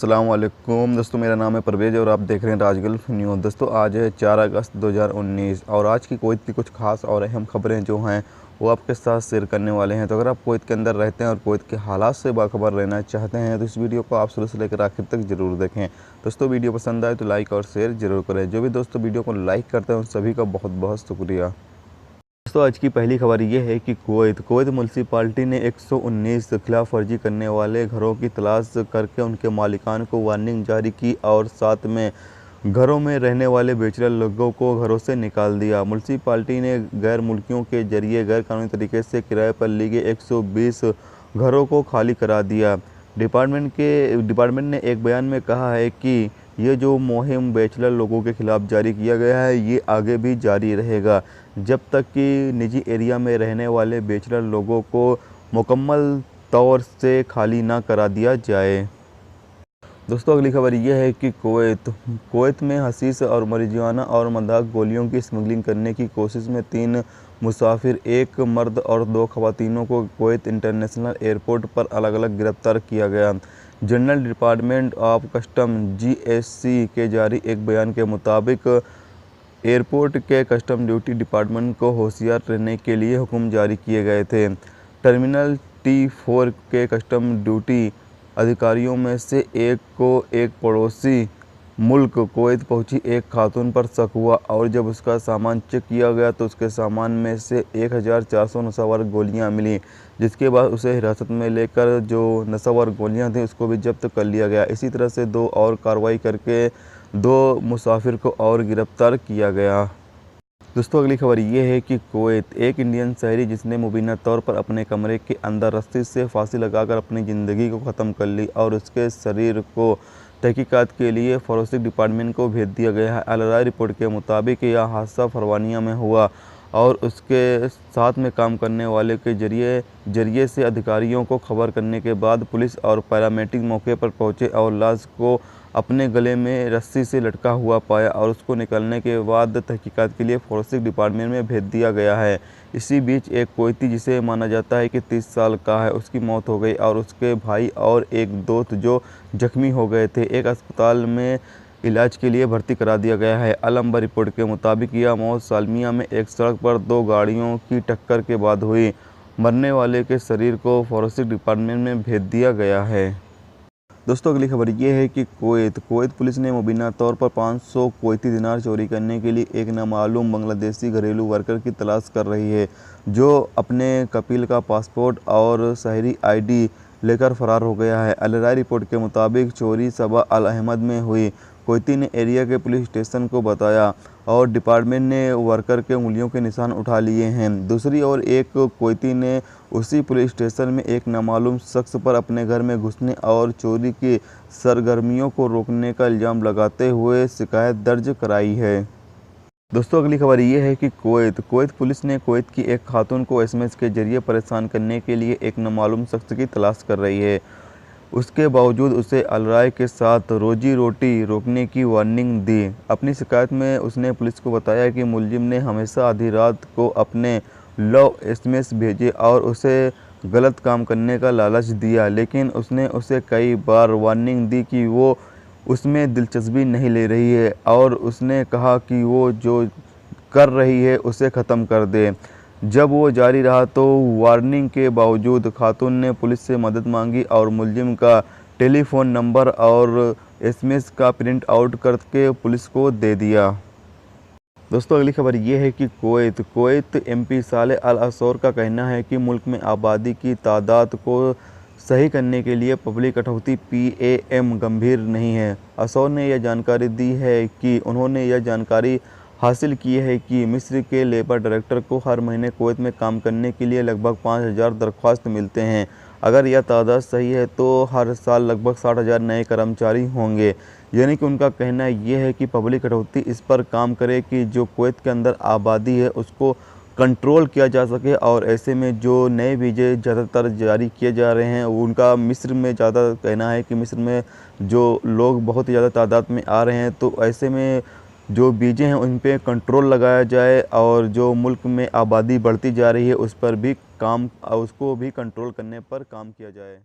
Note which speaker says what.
Speaker 1: अस्सलाम वालेकुम दोस्तों, मेरा नाम है परवेज़ और आप देख रहे हैं राजगल्फ न्यूज़। दोस्तों आज है 4 अगस्त 2019 और आज की कुवैत की कुछ खास और अहम खबरें जो हैं वो आपके साथ शेयर करने वाले हैं। तो अगर आप कुवैत के अंदर रहते हैं और कुवैत के हालात से बाखबर रहना चाहते हैं तो इस वीडियो को आप शुरू से लेकर आखिर तक ज़रूर देखें। दोस्तों वीडियो पसंद आए तो लाइक और शेयर ज़रूर करें। जो भी दोस्तों वीडियो को लाइक करते हैं उन सभी का बहुत बहुत शुक्रिया। दोस्तों आज की पहली खबर ये है कि कुवैत म्यूनसिपालिटी ने 119 खिलाफ वर्जी करने वाले घरों की तलाश करके उनके मालिकान को वार्निंग जारी की और साथ में घरों में रहने वाले बेचलर लोगों को घरों से निकाल दिया। म्यूनसिपालिटी ने गैर मुल्कियों के जरिए गैर कानूनी तरीके से किराए पर ली गई 120 घरों को खाली करा दिया। डिपार्टमेंट ने एक बयान में कहा है कि ये जो मुहिम बैचलर लोगों के खिलाफ जारी किया गया है ये आगे भी जारी रहेगा जब तक कि निजी एरिया में रहने वाले बैचलर लोगों को मुकम्मल तौर से खाली ना करा दिया जाए। दोस्तों अगली खबर यह है कि कुवैत में हशीश और marijuana और मदाक गोलियों की स्मगलिंग करने की कोशिश में 3 मुसाफिर, एक मर्द और 2 खवातीनों को कुवैत इंटरनेशनल एयरपोर्ट पर अलग अलग गिरफ्तार किया गया। General department of custom (GSC) के जारी एक बयान के मुताबिक एयरपोर्ट के कस्टम ड्यूटी डिपार्टमेंट को होशियार रहने के लिए हुक्म जारी किए गए थे। टर्मिनल T4 के कस्टम ड्यूटी अधिकारियों में से एक को एक पड़ोसी मुल्क कुवैत पहुंची एक खातून पर शक हुआ और जब उसका सामान चेक किया गया तो उसके सामान में से 1400 नशावर गोलियां मिली, जिसके बाद उसे हिरासत में लेकर जो नशावर गोलियां थीं उसको भी जब्त कर लिया गया। इसी तरह से 2 और कार्रवाई करके 2 मुसाफिर को और गिरफ्तार किया गया। दोस्तों अगली खबर ये है कि कुवैत एक इंडियन शहरी जिसने मुबीना तौर पर अपने कमरे के अंदर रस्सी से फांसी लगाकर अपनी ज़िंदगी को ख़त्म कर ली और उसके शरीर को तहकीकात के लिए फॉरेंसिक डिपार्टमेंट को भेज दिया गया है। अल राय रिपोर्ट के मुताबिक यह हादसा फरवानिया में हुआ और उसके साथ में काम करने वाले के जरिए से अधिकारियों को खबर करने के बाद पुलिस और पैरामेडिक मौके पर पहुंचे और लाश को अपने गले में रस्सी से लटका हुआ पाया और उसको निकालने के बाद तहकीकात के लिए फॉरेंसिक डिपार्टमेंट में भेज दिया गया है। इसी बीच एक कुवैती जिसे माना जाता है कि 30 साल का है उसकी मौत हो गई और उसके भाई और एक दोस्त जो जख्मी हो गए थे एक अस्पताल में इलाज के लिए भर्ती करा दिया गया है। अल अंबर रिपोर्ट के मुताबिक यह मौत सालमिया में एक सड़क पर 2 गाड़ियों की टक्कर के बाद हुई। मरने वाले के शरीर को फॉरेंसिक डिपार्टमेंट में भेज दिया गया है। दोस्तों अगली खबर ये है कि कुवैत पुलिस ने मुबीना तौर पर 500 कुवैती दिनार चोरी करने के लिए एक नामालूम बांग्लादेशी घरेलू वर्कर की तलाश कर रही है जो अपने कपिल का पासपोर्ट और शहरी ID लेकर फरार हो गया है। अल राय रिपोर्ट के मुताबिक चोरी सबा अल अहमद में हुई। कुवैती ने एरिया के पुलिस स्टेशन को बताया और डिपार्टमेंट ने वर्कर के उंगलियों के निशान उठा लिए हैं। दूसरी ओर एक कुवैती ने उसी पुलिस स्टेशन में एक नामालूम शख्स पर अपने घर में घुसने और चोरी की सरगर्मियों को रोकने का इल्ज़ाम लगाते हुए शिकायत दर्ज कराई है। दोस्तों अगली खबर ये है कि कुवैत पुलिस ने कुवैत की एक खातून को SMS के जरिए परेशान करने के लिए एक नामालूम शख्स की तलाश कर रही है। उसके बावजूद उसे अल राय के साथ रोजी रोटी रोकने की वार्निंग दी। अपनी शिकायत में उसने पुलिस को बताया कि मुलजिम ने हमेशा आधी रात को अपने लव SMS भेजे और उसे गलत काम करने का लालच दिया, लेकिन उसने उसे कई बार वार्निंग दी कि वो उसमें दिलचस्पी नहीं ले रही है और उसने कहा कि वो जो कर रही है उसे ख़त्म कर दे। जब वो जारी रहा तो वार्निंग के बावजूद खातून ने पुलिस से मदद मांगी और मुलजिम का टेलीफ़ोन नंबर और SMS का प्रिंट आउट करके पुलिस को दे दिया। दोस्तों अगली खबर ये है कि कुवैत MP सालेह अल असौर का कहना है कि मुल्क में आबादी की तादाद को सही करने के लिए पब्लिक कटौती PAM गंभीर नहीं है। असौर ने यह जानकारी दी है कि उन्होंने यह जानकारी हासिल की है कि मिस्र के लेबर डायरेक्टर को हर महीने कुवैत में काम करने के लिए लगभग 5000 दरख्वास्त मिलते हैं। अगर यह तादाद सही है तो हर साल लगभग 60,000 नए कर्मचारी होंगे। यानी कि उनका कहना यह है कि पब्लिक कटौती इस पर काम करे कि जो कुवैत के अंदर आबादी है उसको कंट्रोल किया जा सके और ऐसे में जो नए वीज़े ज़्यादातर जारी किए जा रहे हैं उनका मिस्र में ज़्यादा कहना है कि मिस्र में जो लोग बहुत ही ज़्यादा तादाद में आ रहे हैं तो ऐसे में जो वीज़े हैं उन पे कंट्रोल लगाया जाए और जो मुल्क में आबादी बढ़ती जा रही है उस पर भी उसको भी कंट्रोल करने पर काम किया जाए।